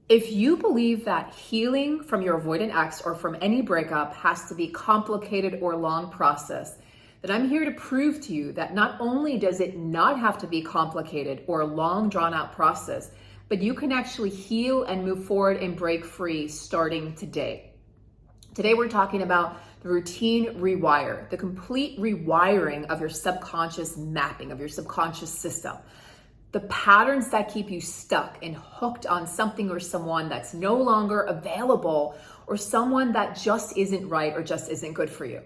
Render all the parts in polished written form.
If you believe that healing from your avoidant ex or from any breakup has to be complicated or long process, then I'm here to prove to you that not only does it not have to be complicated or a long drawn out process, but you can actually heal and move forward and break free starting today. Today we're talking about the routine rewire, the complete rewiring of your subconscious mapping, of your subconscious system. The patterns that keep you stuck and hooked on something or someone that's no longer available, or someone that just isn't right or just isn't good for you.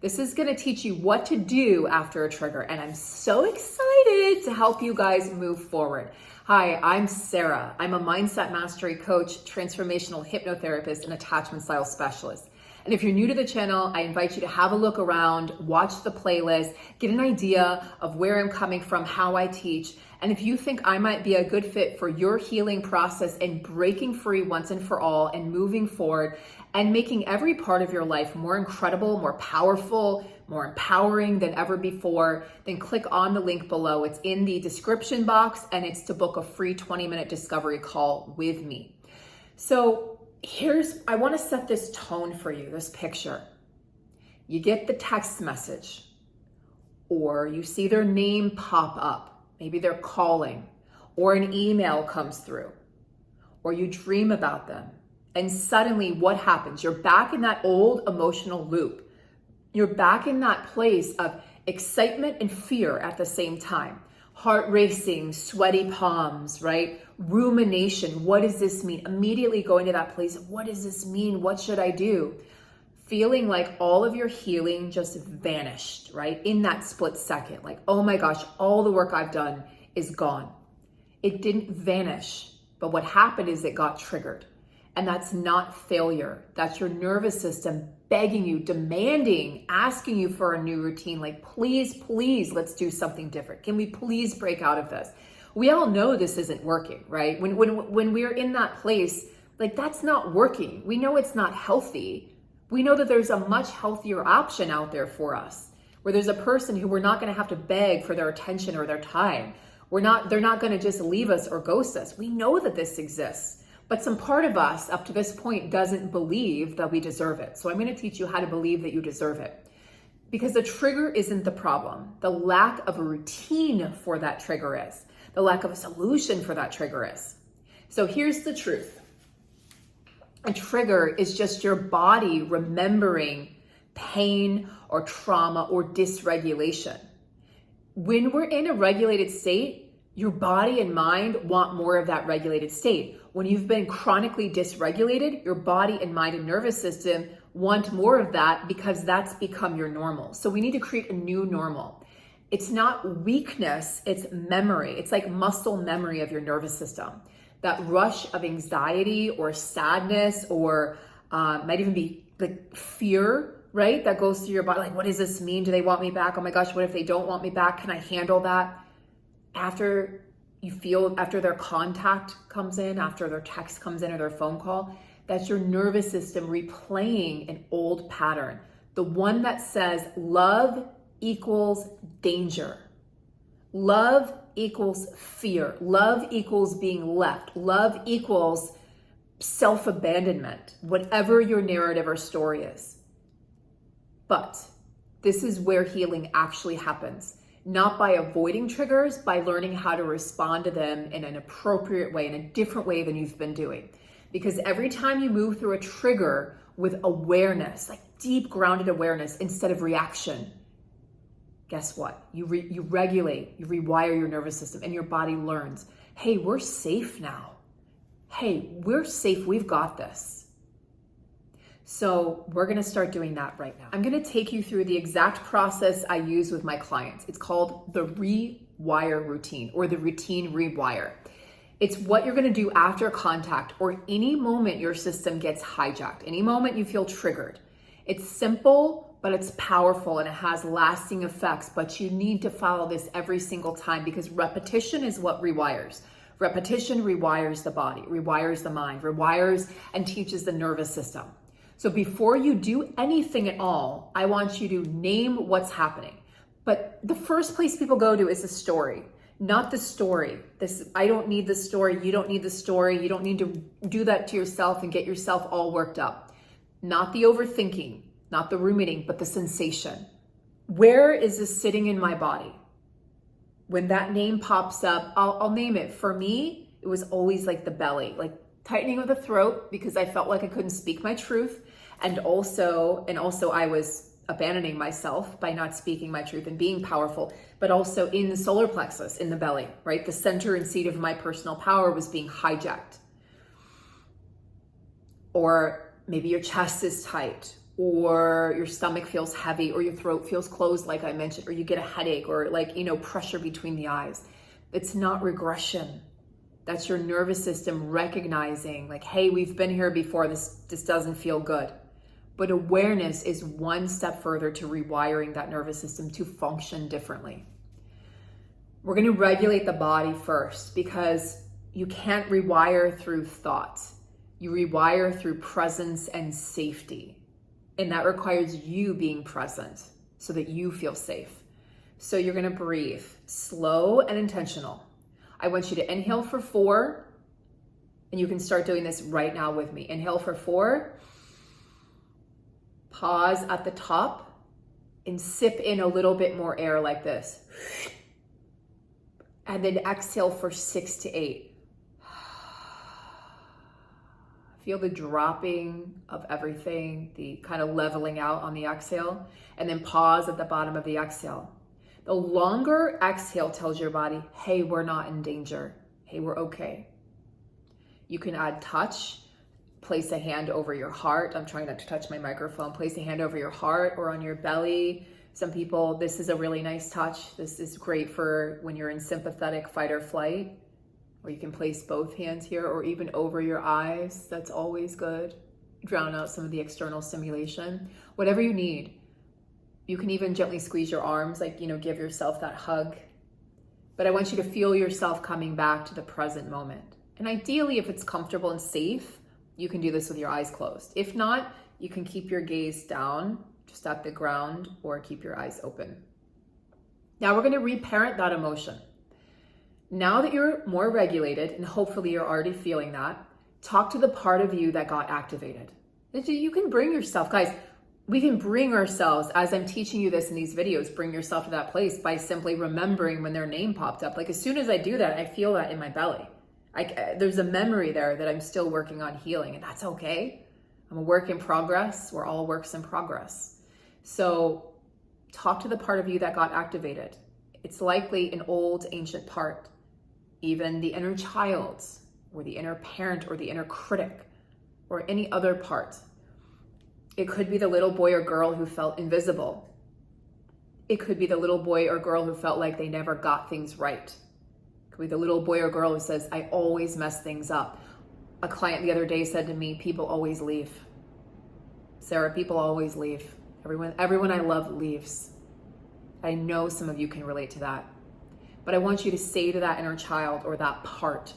This is going to teach you what to do after a trigger, and I'm so excited to help you guys move forward. Hi, I'm Sarah. I'm a mindset mastery coach, transformational hypnotherapist, and attachment style specialist. And if you're new to the channel, I invite you to have a look around, watch the playlist, get an idea of where I'm coming from, how I teach. And if you think I might be a good fit for your healing process and breaking free once and for all and moving forward and making every part of your life more incredible, more powerful, more empowering than ever before, then click on the link below. It's in the description box, and it's to book a free 20-minute discovery call with me. So I want to set this tone for you, this picture. You get the text message, or you see their name pop up. Maybe they're calling, or an email comes through, or you dream about them. And suddenly what happens? You're back in that old emotional loop. You're back in that place of excitement and fear at the same time. Heart racing, sweaty palms, right? Rumination. What does this mean? Immediately going to that place of what does this mean? What should I do? Feeling like all of your healing just vanished, right? In that split second. Like, oh my gosh, all the work I've done is gone. It didn't vanish, but what happened is it got triggered. And that's not failure. That's your nervous system begging you, demanding, asking you for a new routine. Like, please, please, let's do something different. Can we please break out of this? We all know this isn't working, right? When we're in that place, like that's not working. We know it's not healthy. We know that there's a much healthier option out there for us, where there's a person who we're not going to have to beg for their attention or their time. They're not going to just leave us or ghost us. We know that this exists. But some part of us up to this point doesn't believe that we deserve it. So I'm going to teach you how to believe that you deserve it. Because the trigger isn't the problem. The lack of a routine for that trigger is. The lack of a solution for that trigger is. So here's the truth. A trigger is just your body remembering pain or trauma or dysregulation. When we're in a regulated state, your body and mind want more of that regulated state. When you've been chronically dysregulated, your body and mind and nervous system want more of that because that's become your normal. So we need to create a new normal. It's not weakness, it's memory. It's like muscle memory of your nervous system. That rush of anxiety or sadness or might even be like fear, right? That goes through your body. Like, what does this mean? Do they want me back? Oh my gosh, what if they don't want me back? Can I handle that? After their contact comes in, after their text comes in or their phone call, that's your nervous system replaying an old pattern. The one that says love equals danger. Love equals fear. Love equals being left. Love equals self-abandonment, whatever your narrative or story is. But this is where healing actually happens. Not by avoiding triggers, by learning how to respond to them in an appropriate way, in a different way than you've been doing. Because every time you move through a trigger with awareness, like deep grounded awareness instead of reaction, guess what? You regulate, you rewire your nervous system, and your body learns, hey, we're safe now. Hey, we're safe, we've got this. So we're going to start doing that right now. I'm going to take you through the exact process I use with my clients. It's called the rewire routine or the routine rewire. It's what you're going to do after contact or any moment your system gets hijacked, any moment you feel triggered. It's simple, but it's powerful and it has lasting effects, but you need to follow this every single time because repetition is what rewires. Repetition rewires the body, rewires the mind, rewires and teaches the nervous system. So before you do anything at all, I want you to name what's happening. But the first place people go to is a story. Not the story. I don't need the story. You don't need the story. You don't need to do that to yourself and get yourself all worked up. Not the overthinking, not the ruminating, but the sensation. Where is this sitting in my body? When that name pops up, I'll name it. For me, it was always like the belly, like tightening of the throat, because I felt like I couldn't speak my truth. And also I was abandoning myself by not speaking my truth and being powerful, but also in the solar plexus, in the belly, right? The center and seat of my personal power was being hijacked. Or maybe your chest is tight, or your stomach feels heavy, or your throat feels closed, like I mentioned, or you get a headache, or like, pressure between the eyes. It's not regression. That's your nervous system recognizing like, hey, we've been here before. This doesn't feel good. But awareness is one step further to rewiring that nervous system to function differently. We're going to regulate the body first, because you can't rewire through thought. You rewire through presence and safety. And that requires you being present so that you feel safe. So you're going to breathe slow and intentional. I want you to inhale for 4, and you can start doing this right now with me. Inhale for 4. Pause at the top and sip in a little bit more air like this. And then exhale for 6 to 8. Feel the dropping of everything, the kind of leveling out on the exhale, and then pause at the bottom of the exhale. The longer exhale tells your body, hey, we're not in danger. Hey, we're okay. You can add touch. Place a hand over your heart. I'm trying not to touch my microphone. Place a hand over your heart or on your belly. Some people, this is a really nice touch. This is great for when you're in sympathetic fight or flight. Or you can place both hands here, or even over your eyes. That's always good. Drown out some of the external stimulation. Whatever you need. You can even gently squeeze your arms, like, give yourself that hug. But I want you to feel yourself coming back to the present moment. And ideally, if it's comfortable and safe, you can do this with your eyes closed. If not, you can keep your gaze down, just at the ground, or keep your eyes open. Now we're going to reparent that emotion. Now that you're more regulated, and hopefully you're already feeling that, talk to the part of you that got activated. You can bring yourself, guys, we can bring ourselves, as I'm teaching you this in these videos, bring yourself to that place by simply remembering when their name popped up. Like as soon as I do that, I feel that in my belly. There's a memory there that I'm still working on healing, and that's okay. I'm a work in progress. We're all works in progress. So talk to the part of you that got activated. It's likely an old ancient part, even the inner child or the inner parent or the inner critic or any other part. It could be the little boy or girl who felt invisible. It could be the little boy or girl who felt like they never got things right. It could be the little boy or girl who says, I always mess things up. A client the other day said to me, people always leave. Sarah, people always leave. Everyone I love leaves. I know some of you can relate to that. But I want you to say to that inner child or that part,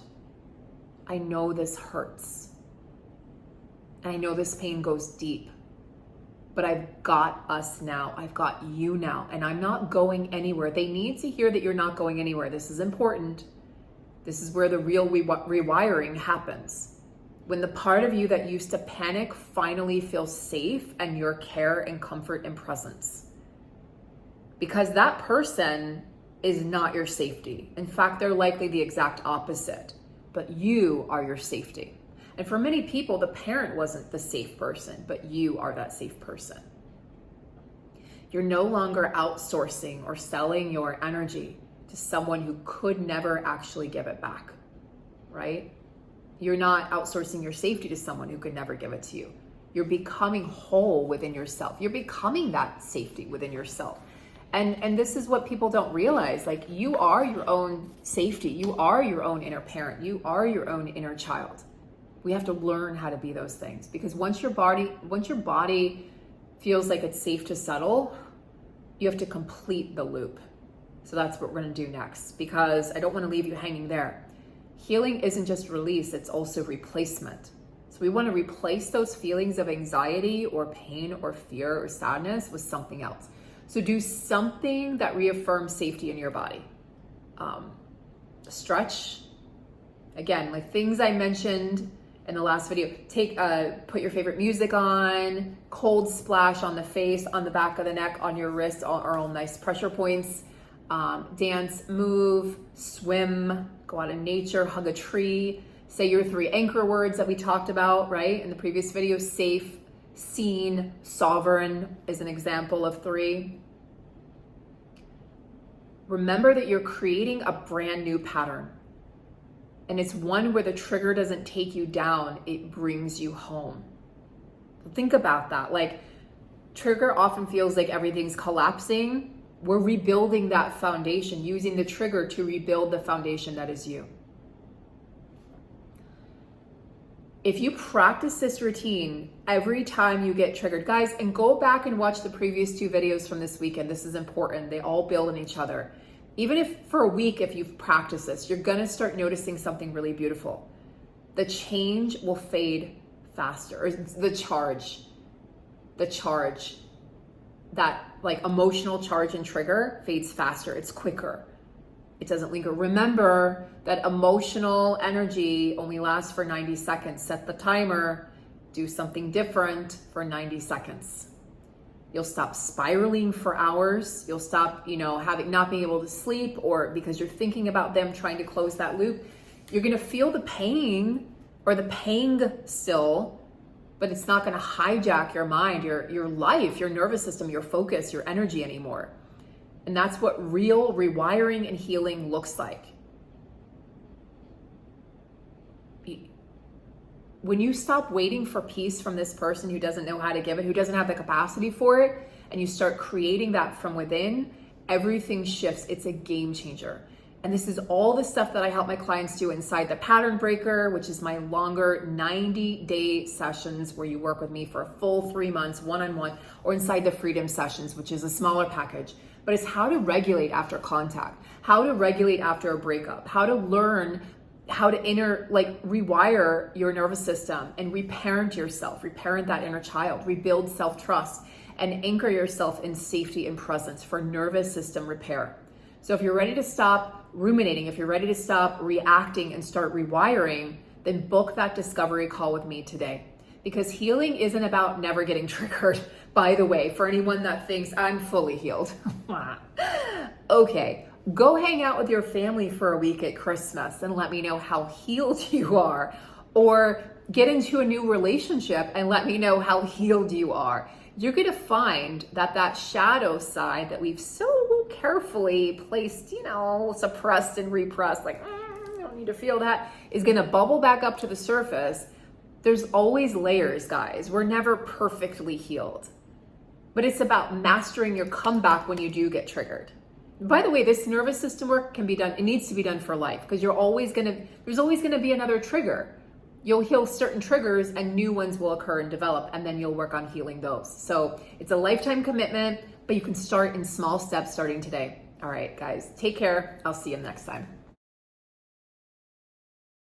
I know this hurts. And I know this pain goes deep. But I've got us now. I've got you now. And I'm not going anywhere. They need to hear that you're not going anywhere. This is important. This is where the real rewiring happens. When the part of you that used to panic finally feels safe and your care and comfort and presence. Because that person is not your safety. In fact, they're likely the exact opposite. But you are your safety. And for many people, the parent wasn't the safe person, but you are that safe person. You're no longer outsourcing or selling your energy to someone who could never actually give it back, right? You're not outsourcing your safety to someone who could never give it to you. You're becoming whole within yourself. You're becoming that safety within yourself. And this is what people don't realize. Like, you are your own safety. You are your own inner parent. You are your own inner child. We have to learn how to be those things, because once your body feels like it's safe to settle, you have to complete the loop. So that's what we're going to do next, because I don't want to leave you hanging there. Healing isn't just release, it's also replacement. So we want to replace those feelings of anxiety or pain or fear or sadness with something else. So do something that reaffirms safety in your body. stretch. Again, like things I mentioned in the last video. Put your favorite music on, cold splash on the face, on the back of the neck, on your wrist, are all nice pressure points. Dance, move, swim, go out in nature, hug a tree, say your 3 anchor words that we talked about, right? In the previous video, safe, seen, sovereign is an example of 3. Remember that you're creating a brand new pattern. And it's one where the trigger doesn't take you down, it brings you home. So think about that. Like, trigger often feels like everything's collapsing. We're rebuilding that foundation, using the trigger to rebuild the foundation that is you. If you practice this routine every time you get triggered, guys, and go back and watch the previous 2 videos from this weekend. This is important. They all build on each other. Even if for a week, if you've practiced this, you're gonna start noticing something really beautiful. The change will fade faster. Or the charge, that like emotional charge and trigger fades faster. It's quicker. It doesn't linger. Remember that emotional energy only lasts for 90 seconds. Set the timer, do something different for 90 seconds. You'll stop spiraling for hours. You'll stop, not being able to sleep, or because you're thinking about them, trying to close that loop. You're gonna feel the pain or the pang still, but it's not gonna hijack your mind, your life, your nervous system, your focus, your energy anymore. And that's what real rewiring and healing looks like. When you stop waiting for peace from this person who doesn't know how to give it, who doesn't have the capacity for it, and you start creating that from within, everything shifts. It's a game changer. And this is all the stuff that I help my clients do inside the Pattern Breaker, which is my longer 90-day sessions where you work with me for a full 3 months, one-on-one, or inside the Freedom Sessions, which is a smaller package. But it's how to regulate after contact, how to regulate after a breakup, how to learn how to rewire your nervous system and reparent yourself, reparent that inner child, rebuild self-trust, and anchor yourself in safety and presence for nervous system repair. So if you're ready to stop ruminating, if you're ready to stop reacting and start rewiring, then book that discovery call with me today. Because healing isn't about never getting triggered, by the way, for anyone that thinks I'm fully healed. Okay. Go hang out with your family for a week at Christmas and let me know how healed you are. Or get into a new relationship and let me know how healed you are. You're gonna find that shadow side that we've so carefully placed, suppressed and repressed, like, I don't need to feel that, is gonna bubble back up to the surface. There's always layers, guys. We're never perfectly healed. But it's about mastering your comeback when you do get triggered. By the way, this nervous system work can be done, it needs to be done for life, because there's always gonna be another trigger. You'll heal certain triggers and new ones will occur and develop, and then you'll work on healing those. So it's a lifetime commitment, but you can start in small steps starting today. All right, guys, take care. I'll see you next time.